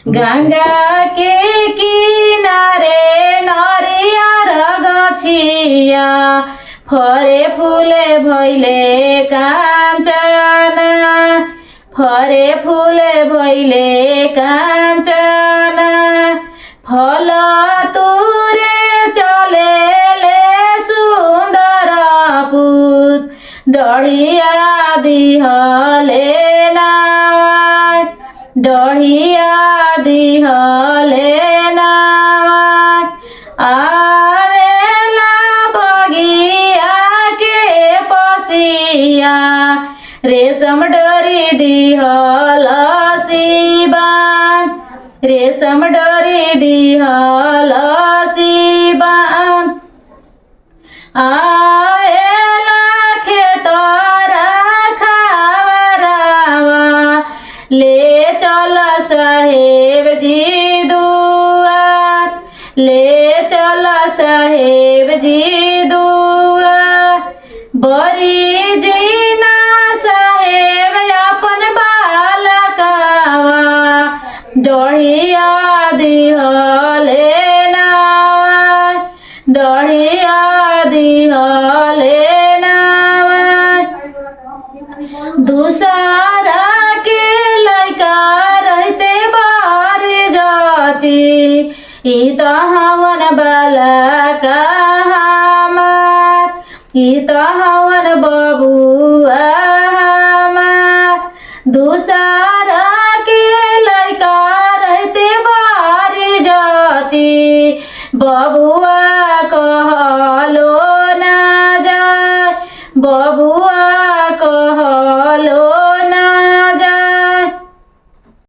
गंगा के किनारे नरियर गछिया फरे फूले भैले कांचना फरे फूले भैले कांचना फल तुरे चलेले सुंदर पूत डढ़िया दिहले नाय डढ़िया दिहले नाय आवेला बगिया के पसिया रेशम डोरी दिहल सिबान रेशम डोरी दिहल सिबान आवेला खेतरा खावरावा ले चल साहेब जी दुआर ले चल साहेब जी दुआर बरी जीना साहेब अपन बालकावा डढ़िया दिहले नाय डढ़िया दिहले नाय दूसरा के लइका रहते बार जाती ई तो